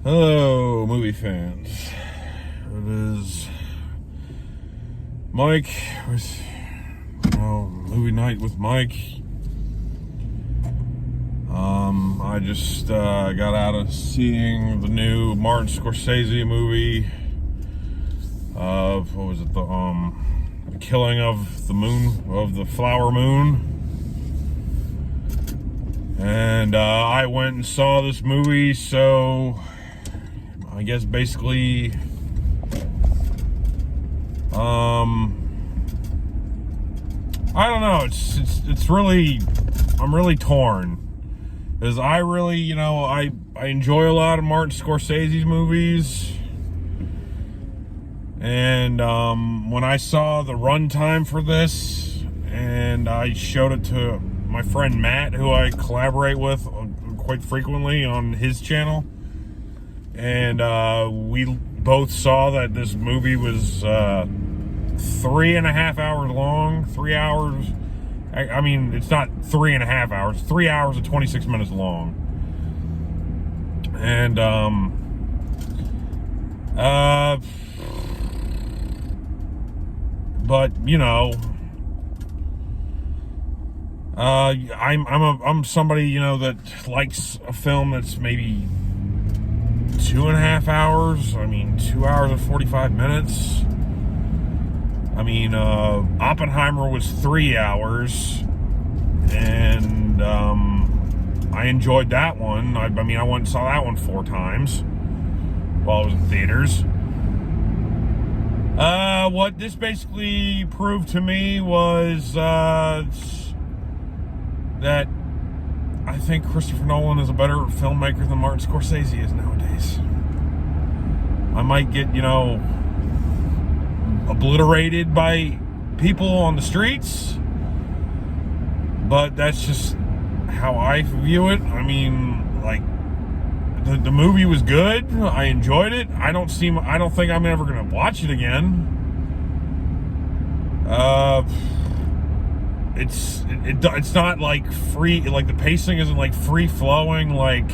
Hello, movie fans. It is Mike with, movie night with Mike. I just got out of seeing the new Martin Scorsese movie of, what was it, the killing of the moon, of the flower moon. And I went and saw this movie, so I guess basically, I don't know. It's really, I'm really torn, because I really, I enjoy a lot of Martin Scorsese's movies, and when I saw the runtime for this, and I showed it to my friend Matt, who I collaborate with quite frequently on his channel. And we both saw that this movie was 3.5 hours long. 3 hours. I mean, it's not 3.5 hours. 3 hours and 26 minutes long. And but I'm somebody that likes a film that's maybe 2.5 hours. I mean, 2 hours and 45 minutes. I mean, Oppenheimer was 3 hours, and I enjoyed that one. I went and saw that one 4 times while I was in theaters. What this basically proved to me was that I think Christopher Nolan is a better filmmaker than Martin Scorsese is nowadays. I might get, obliterated by people on the streets, but that's just how I view it. I mean, like, the movie was good. I enjoyed it. I don't think I'm ever going to watch it again. It's not like free, like the pacing isn't like free flowing, like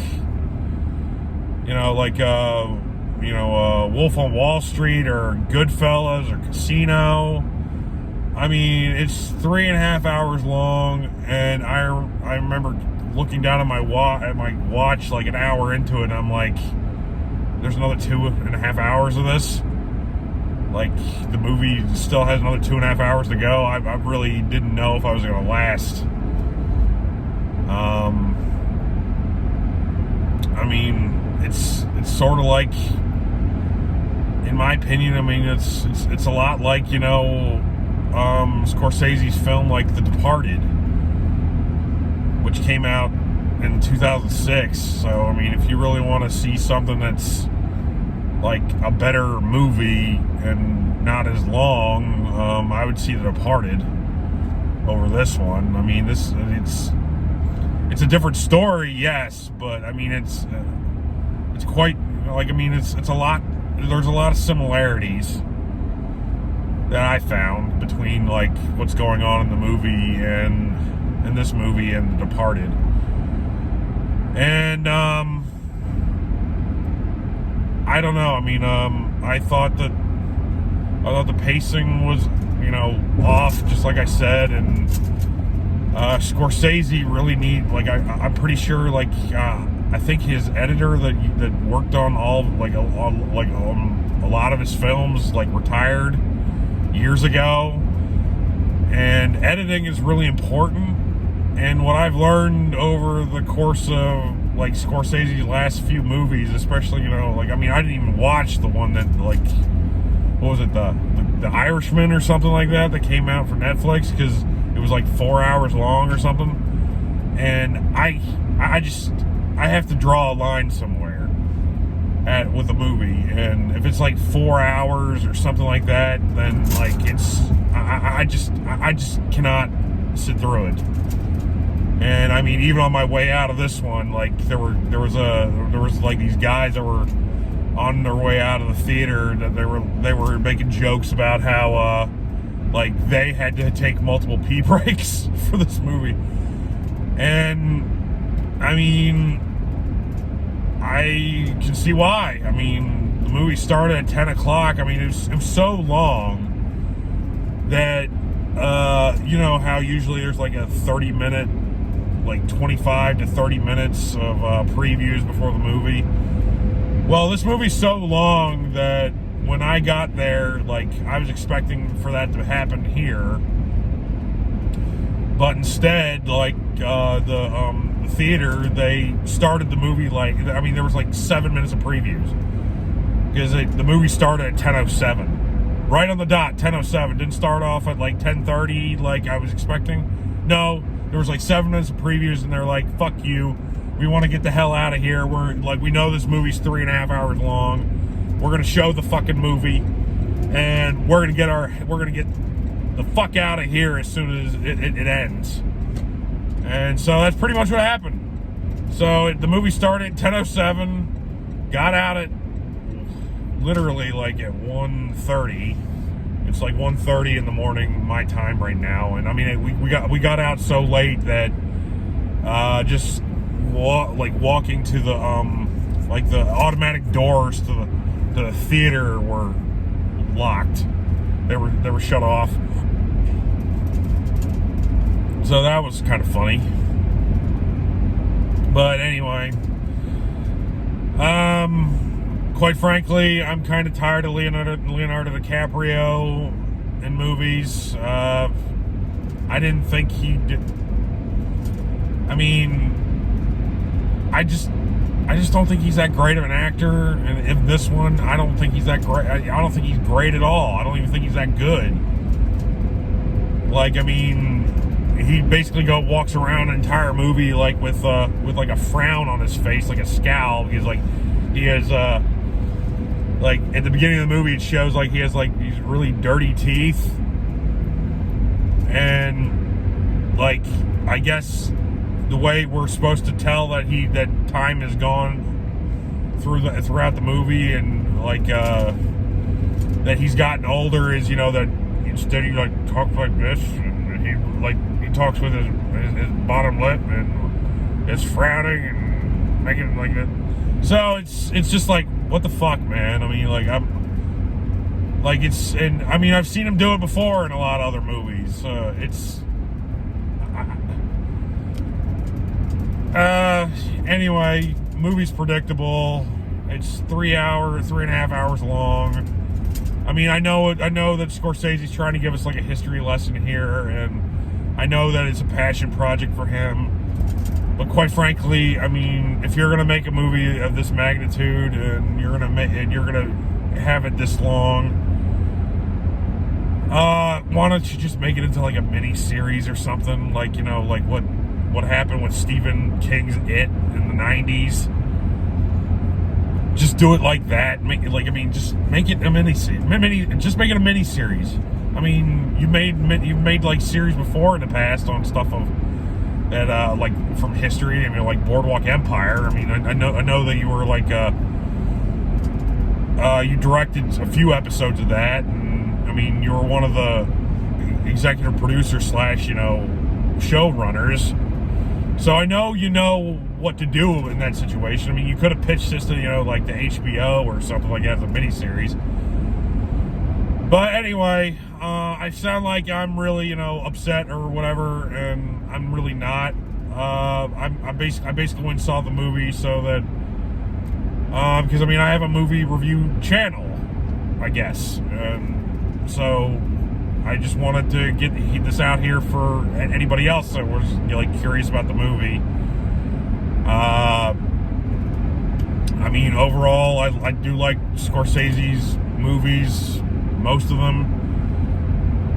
Wolf on Wall Street or Goodfellas or Casino. I mean, it's 3.5 hours long, and I remember looking down at my watch like an hour into it, and I'm like, there's another 2.5 hours of this. Like, the movie still has another 2.5 hours to go. I really didn't know if I was going to last. I mean, it's sort of like, in my opinion, it's a lot like, Scorsese's film like The Departed, which came out in 2006. So, I mean, if you really want to see something that's like a better movie and not as long, I would see The Departed over this one. I mean, it's a different story, yes, but I mean, it's quite, it's a lot. There's a lot of similarities that I found between like what's going on in the movie and in this movie and The Departed. And I don't know. I mean, I thought the pacing was, off, just like I said, and Scorsese really I'm pretty sure, I think his editor that worked on a lot of his films, retired years ago. And editing is really important. And what I've learned over the course of Scorsese's last few movies, especially, I didn't even watch the one that, what was it, the Irishman or something like that came out for Netflix, because it was 4 hours long or something. And I have to draw a line somewhere with a movie, and if it's 4 hours or something like that, then I just cannot sit through it. And I mean, even on my way out of this one, there was these guys that were on their way out of the theater, that they were making jokes about how they had to take multiple pee breaks for this movie. And I mean, I I can see why. I mean, the movie started at 10 o'clock. I mean, it was so long that, you know how usually there's like a 30-minute, like 25 to 30 minutes of previews before the movie. Well, this movie's so long that when I got there, like, I was expecting for that to happen here. But instead, like, the theater, they started the movie like, I mean, there was like 7 minutes of previews. Because the movie started at 10:07. Right on the dot, 10:07. Didn't start off at like 10:30 like I was expecting. No, there was like 7 minutes of previews, and they're like, fuck you. We want to get the hell out of here. We're like, we know this movie's 3.5 hours long. We're going to show the fucking movie. And we're going to get the fuck out of here as soon as it ends. And so that's pretty much what happened. So the movie started at 10:07, got out at literally like at 1:30. It's like 1:30 in the morning my time right now, and I mean we got out so late that just walking to the like the automatic doors to the theater were locked. They were shut off. So that was kind of funny. But anyway, quite frankly, I'm kind of tired of Leonardo DiCaprio in movies. I didn't think he did. I mean, I just don't think he's that great of an actor. And in this one, I don't think he's that great. I don't think he's great at all. I don't even think he's that good. Like, I mean, he basically walks around an entire movie like with like a frown on his face, like a scowl, because like he has like at the beginning of the movie it shows like he has like these really dirty teeth, and like I guess the way we're supposed to tell that time has gone throughout the movie, and like that he's gotten older is, you know, that instead he like talks like this, and he talks with his bottom lip and is frowning and making like that. So it's just like, what the fuck, man? I mean, like and I mean, I've seen him do it before in a lot of other movies. Anyway, movie's predictable. It's 3.5 hours long. I mean, I know that Scorsese's trying to give us like a history lesson here, and I know that it's a passion project for him. But quite frankly, I mean, if you're gonna make a movie of this magnitude and you're gonna have it this long, why don't you just make it into like a mini series or something? Like, you know, like what happened with Stephen King's It in the 90s. Just do it like that. Make it like, I mean, just make it a just make it a mini series. I mean, you've made like series before in the past on stuff that like from history. I mean, like Boardwalk Empire. I mean, I know that you were like you directed a few episodes of that, and I mean, you were one of the executive producers / showrunners. So I know you know what to do in that situation. I mean, you could have pitched this to, like the HBO or something like that as a miniseries. But anyway, I sound like I'm really, upset or whatever, and I'm really not. I basically went and saw the movie so that, because I mean, I have a movie review channel, I guess, and so I just wanted to get this out here for anybody else that was curious about the movie. I mean, overall, I do like Scorsese's movies, most of them,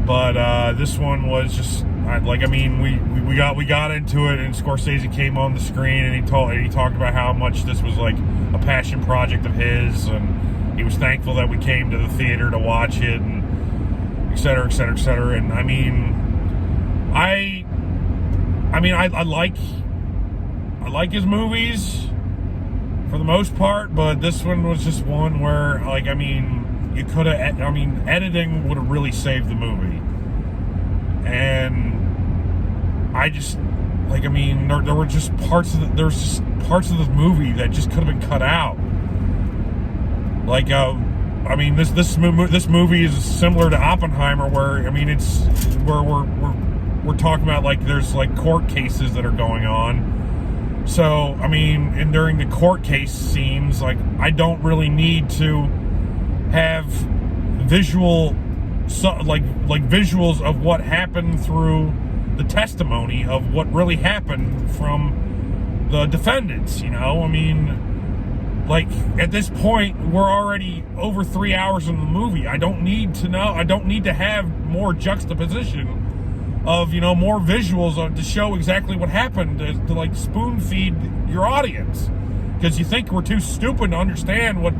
but this one was just we got into it, and Scorsese came on the screen, and he talked about how much this was like a passion project of his, and he was thankful that we came to the theater to watch it, and et cetera, et cetera, et cetera. And I mean, I like his movies for the most part, but this one was just one where, you could have, editing would have really saved the movie. And I just like, I mean, there were just parts of there's just parts of this movie that just could have been cut out. Like, I mean, this movie is similar to Oppenheimer, where, I mean, it's where we're talking about, like, there's like court cases that are going on. So, I mean, and during the court case scenes, like, I don't really need to have visuals of what happened through the testimony of what really happened from the defendants. You know, I mean, like, at this point, we're already over 3 hours in the movie. I don't need to have more juxtaposition of, you know, more visuals to show exactly what happened, to like spoon feed your audience, because you think we're too stupid to understand what,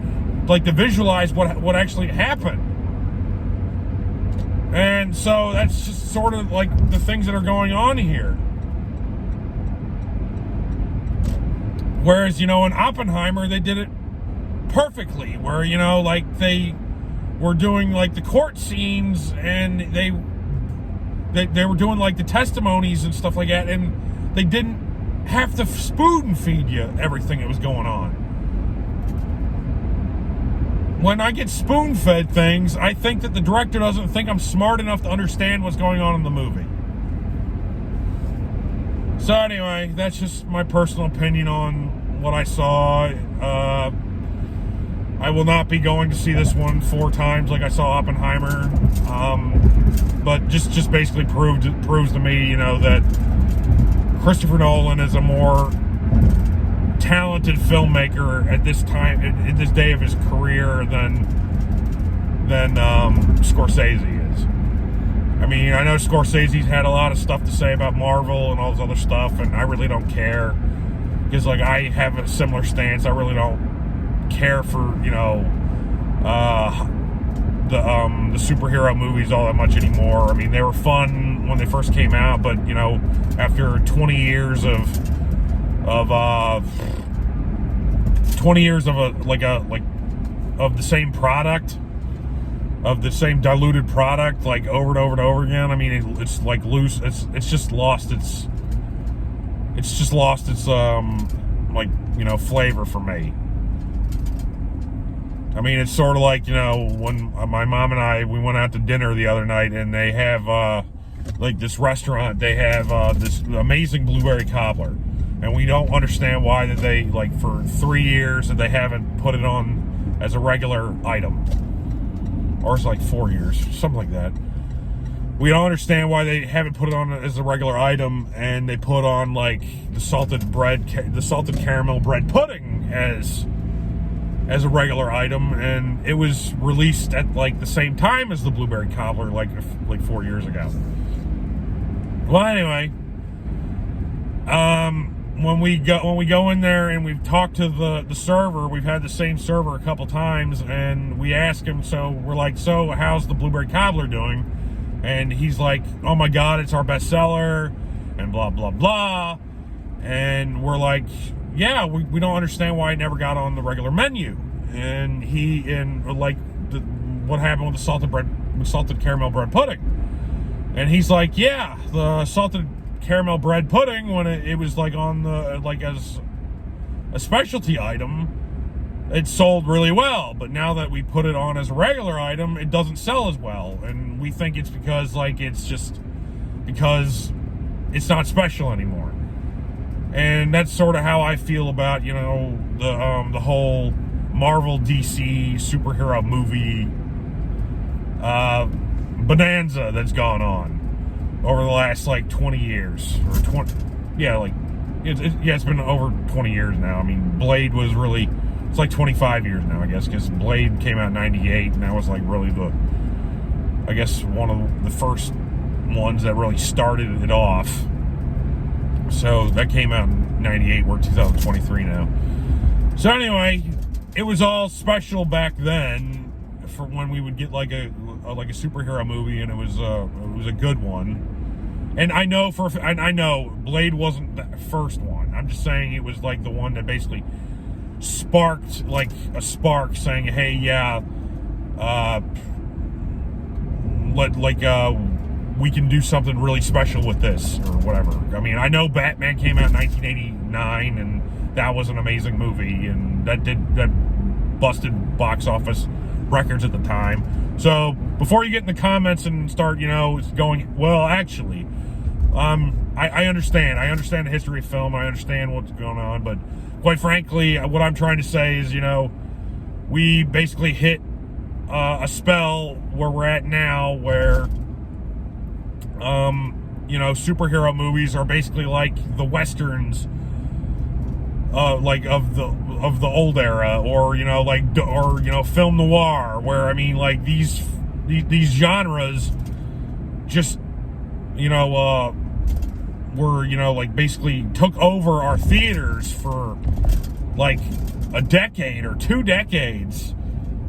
like, to visualize what actually happened. And so that's just sort of like the things that are going on here. Whereas, you know, in Oppenheimer, they did it perfectly, where, you know, like, they were doing like the court scenes, and they were doing like the testimonies and stuff like that, and they didn't have to spoon feed you everything that was going on. When I get spoon-fed things, I think that the director doesn't think I'm smart enough to understand what's going on in the movie. So anyway, that's just my personal opinion on what I saw. I will not be going to see this one 4 times like I saw Oppenheimer. But just basically proves to me, you know, that Christopher Nolan is a more talented filmmaker at this time, in this day of his career, than Scorsese is. I mean, I know Scorsese's had a lot of stuff to say about Marvel and all this other stuff, and I really don't care, because, like, I have a similar stance. I really don't care for, you know, the superhero movies all that much anymore. I mean, they were fun when they first came out, but, you know, after 20 years of the same product, of the same diluted product, like, over and over and over again, I mean, it's like loose. It's just lost its like, you know, flavor for me. I mean, it's sort of like, you know, when my mom and I, we went out to dinner the other night, and they have, like, this restaurant, they have this amazing blueberry cobbler. And we don't understand why that they, like, for 3 years, that they haven't put it on as a regular item. Or it's like 4 years, something like that. We don't understand why they haven't put it on as a regular item, and they put on, like, the salted caramel bread pudding as a regular item, and it was released at, like, the same time as the blueberry cobbler, like 4 years ago. Well, anyway, when we go in there and we've talked to the server, we've had the same server a couple times, and we ask him, so we're like, so how's the blueberry cobbler doing? And he's like, oh my God, it's our bestseller, and blah, blah, blah. And we're like, yeah, we don't understand why it never got on the regular menu. And what happened with the salted caramel bread pudding? And he's like, yeah, the salted caramel bread pudding, when it was like on the, like, as a specialty item, it sold really well. But now that we put it on as a regular item, it doesn't sell as well. And we think it's because, like, it's just because it's not special anymore. And that's sort of how I feel about, you know, the whole Marvel DC superhero movie bonanza that's gone on over the last, like, 20 years, or 20, yeah, like, it's been over 20 years now. I mean, Blade was really, it's like 25 years now, I guess, because Blade came out in 98, and that was, like, really I guess, one of the first ones that really started it off. So that came out in 98, we're 2023 now. So anyway, it was all special back then for when we would get like a superhero movie, and it was a good one. And I know Blade wasn't the first one. I'm just saying it was like the one that basically sparked, like a spark, saying, we can do something really special with this or whatever. I mean, I know Batman came out in 1989 and that was an amazing movie and that busted box office records at the time. So before you get in the comments and start, going, well, actually, I understand. I understand the history of film. I understand what's going on. But quite frankly, what I'm trying to say is, we basically hit a spell where we're at now where, superhero movies are basically like the Westerns, like of the old era, or, film noir, where, I mean, like these genres just, were, like basically took over our theaters for like a decade or 2 decades.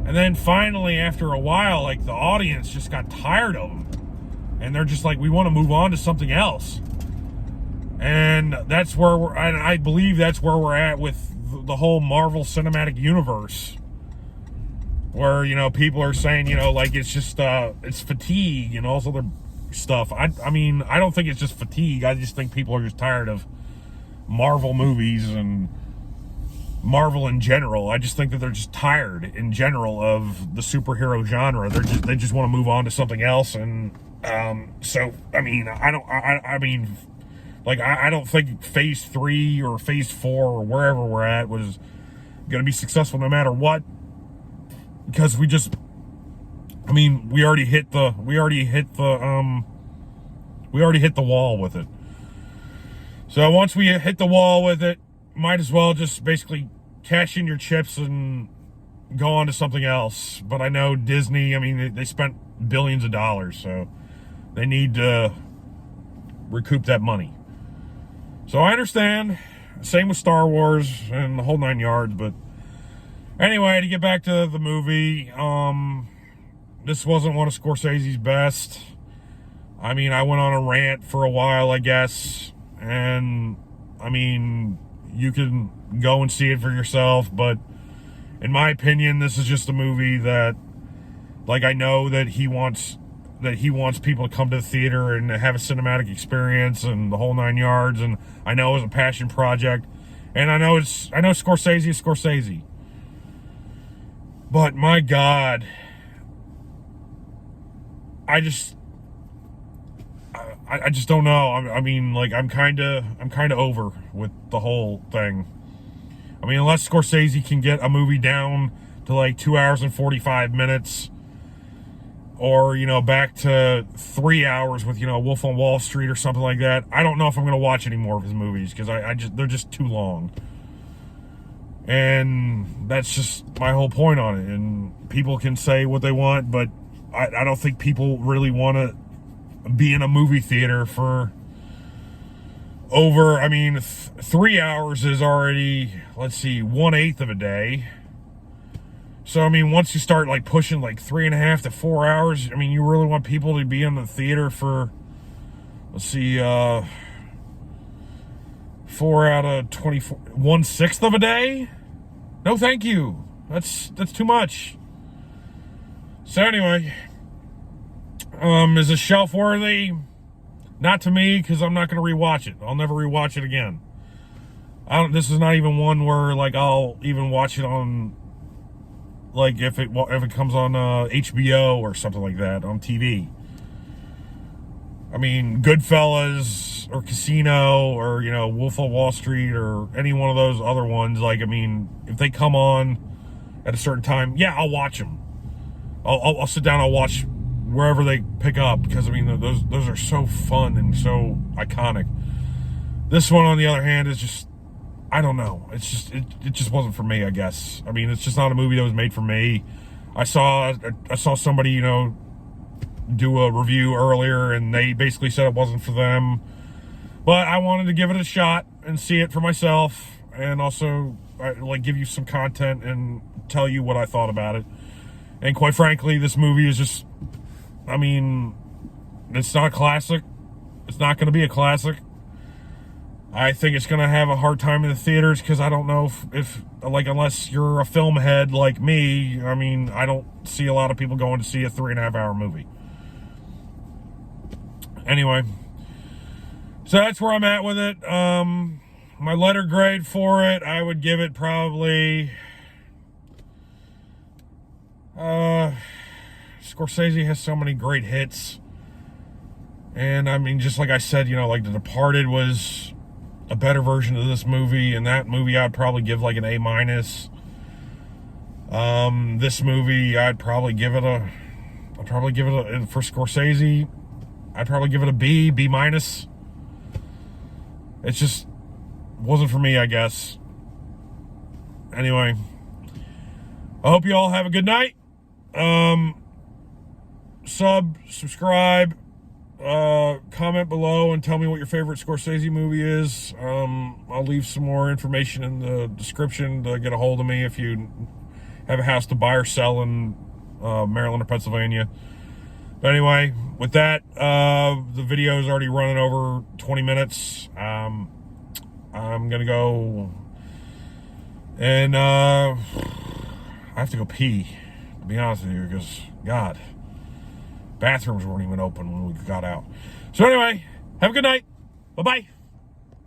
And then finally, after a while, like the audience just got tired of them. And they're just like, we want to move on to something else. And that's where I believe that's where we're at with the whole Marvel Cinematic Universe. Where, people are saying, like it's just, it's fatigue and all this other stuff. I mean, I don't think it's just fatigue. I just think people are just tired of Marvel movies and Marvel in general. I just think that they're just tired in general of the superhero genre. They just want to move on to something else. And so I mean, I don't think Phase 3 or Phase 4 or wherever we're at was going to be successful no matter what, because we already hit the wall with it. So once we hit the wall with it, might as well just basically cash in your chips and go on to something else. But I know Disney, I mean, they spent billions of dollars, so they need to recoup that money. So I understand. Same with Star Wars and the whole 9 yards. But anyway, to get back to the movie, this wasn't one of Scorsese's best. I mean, I went on a rant for a while, I guess. And, I mean, you can go and see it for yourself. But in my opinion, this is just a movie that, like, I know that he wants people to come to the theater and have a cinematic experience and the whole 9 yards. And I know it's a passion project. And I know Scorsese is Scorsese. But my God, I just don't know. I mean, like, I'm kind of over with the whole thing. I mean, unless Scorsese can get a movie down to like 2 hours and 45 minutes, or, back to 3 hours with, Wolf on Wall Street or something like that, I don't know if I'm going to watch any more of his movies, because they're just too long. And that's just my whole point on it. And people can say what they want, but I don't think people really want to be in a movie theater for over, 3 hours is already, 1/8 of a day. So, once you start, like, pushing, like, 3.5 to 4 hours, you really want people to be in the theater for, 4 out of 24, 1/6 of a day? No, thank you. That's too much. So, anyway, is it shelf worthy? Not to me, because I'm not going to rewatch it. I'll never rewatch it again. This is not even one where, like, I'll even watch it on, like, if it comes on HBO or something like that on TV. Goodfellas or Casino or, Wolf of Wall Street or any one of those other ones, if they come on at a certain time, yeah, I'll watch them. I'll sit down, I'll watch wherever they pick up, because, those are so fun and so iconic. This one, on the other hand, is just, I don't know. It's just, it just wasn't for me, I guess. It's just not a movie that was made for me. I saw somebody, do a review earlier, and they basically said it wasn't for them. But I wanted to give it a shot and see it for myself, and also, give you some content and tell you what I thought about it. And quite frankly, this movie is just, it's not a classic. It's not going to be a classic. I think it's going to have a hard time in the theaters, because I don't know if unless you're a film head like me, I don't see a lot of people going to see a 3.5 hour movie. Anyway, so that's where I'm at with it. My letter grade for it, I would give it probably... Scorsese has so many great hits. And I mean, just like I said, you know, like The Departed was a better version of this movie, and that movie I'd probably give like an A-. This movie I'd probably give it a for Scorsese, I'd probably give it a B, B-. It just wasn't for me, I guess. Anyway, I hope you all have a good night. Subscribe, comment below and tell me what your favorite Scorsese movie is. I'll leave some more information in the description to get a hold of me if you have a house to buy or sell in Maryland or Pennsylvania. But anyway, with that, the video is already running over 20 minutes. I'm gonna go and I have to go pee, to be honest with you, because God, bathrooms weren't even open when we got out. So anyway, have a good night. Bye-bye.